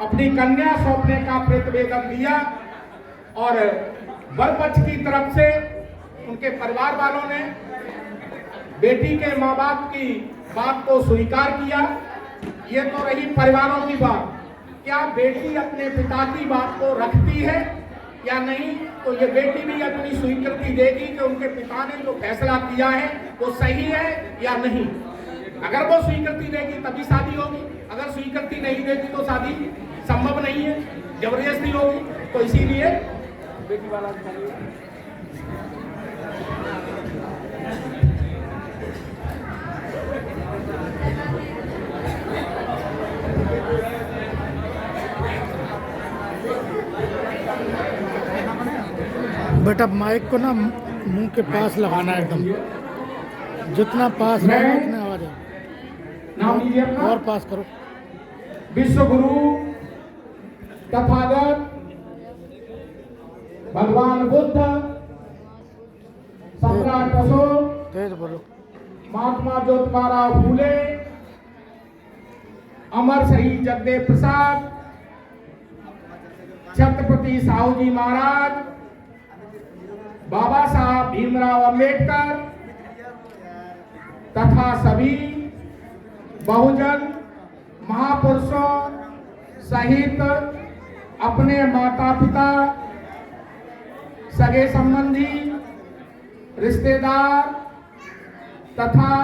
अपनी कन्या सौंपने का प्रतिवेदन दिया और वर पक्ष की तरफ से उनके परिवार वालों ने बेटी के माँ बाप की बात को स्वीकार किया। ये तो रही परिवारों की बात। क्या बेटी अपने पिता की बात को रखती है या नहीं, तो ये बेटी भी अपनी स्वीकृति देगी कि उनके पिता ने जो फैसला किया है वो सही है या नहीं। अगर वो स्वीकृति देगी तभी शादी होगी, अगर स्वीकृति नहीं देगी तो शादी संभव नहीं है, जबरदस्ती होगी। तो इसीलिए बेटी वाला बेटा माइक को ना मुंह के पास लगाना है, एकदम जितना पास रहे उतने आवाज है। नाम लीजिए अपना। और पास करो। विश्व गुरु तथागत भगवान बुद्ध, सम्राट अशोक, तेज बोलो, महात्मा ज्योतिबा फूले, अमर शहीद जगदेव प्रसाद, छत्रपति साहू जी महाराज, बाबा साहब भीमराव अंबेडकर तथा सभी बहुजन महापुरुषों सहित अपने माता पिता, सगे संबंधी, रिश्तेदार तथा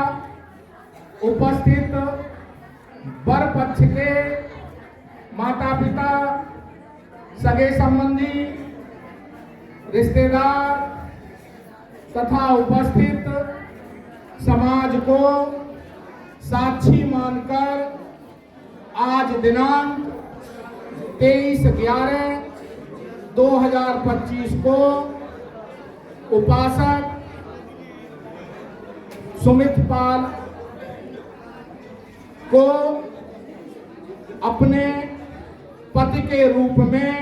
उपस्थित वर पक्ष के माता पिता, सगे संबंधी, रिश्तेदार तथा उपस्थित समाज को साक्षी मानकर आज दिनांक 23/11/2025 को उपासक सुमित पाल को अपने पति के रूप में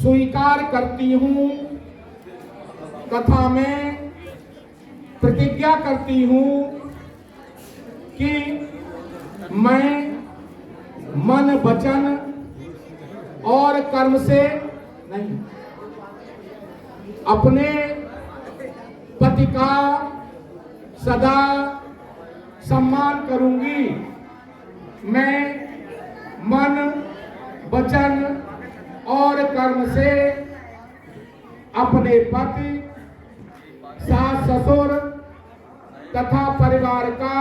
स्वीकार करती हूँ तथा मैं प्रतिज्ञा करती हूँ कि मैं मन, वचन और कर्म से नहीं अपने पति का सदा सम्मान करूंगी। मैं मन, वचन और कर्म से अपने पति, सास ससुर तथा परिवार का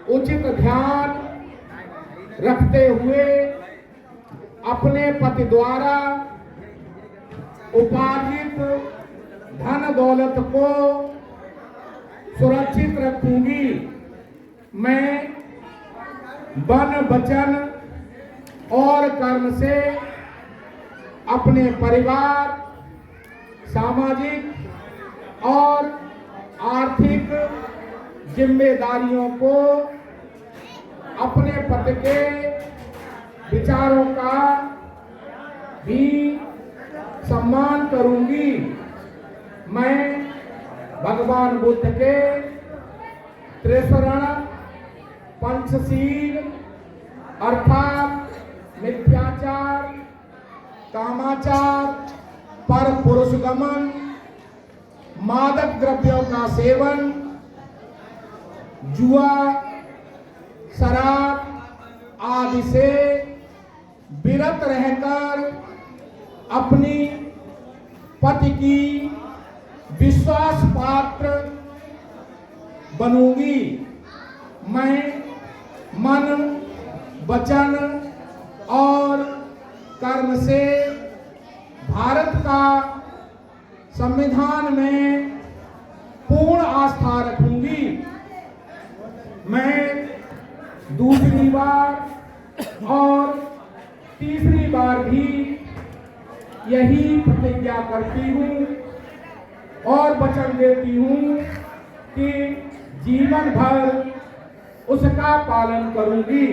उचित ध्यान रखते हुए अपने पति द्वारा उपार्जित धन दौलत को सुरक्षित रखूंगी। मैं मन, वचन और कर्म से अपने परिवार, सामाजिक और आर्थिक जिम्मेदारियों को अपने पति के विचारों का भी सम्मान करूंगी। मैं भगवान बुद्ध के त्रिशरण पंचशील अर्थात मिथ्याचार, कामाचार, पर पुरुष गमन, मादक द्रव्यों का सेवन, जुआ, शराब आदि से विरत रहकर अपनी पति की विश्वास पात्र बनूंगी। मैं मन, वचन और कर्म से भारत का संविधान में पूर्ण आस्था रखूंगी। मैं दूसरी बार और तीसरी बार भी यही प्रतिज्ञा करती हूँ और वचन देती हूँ कि जीवन भर उसका पालन करूंगी।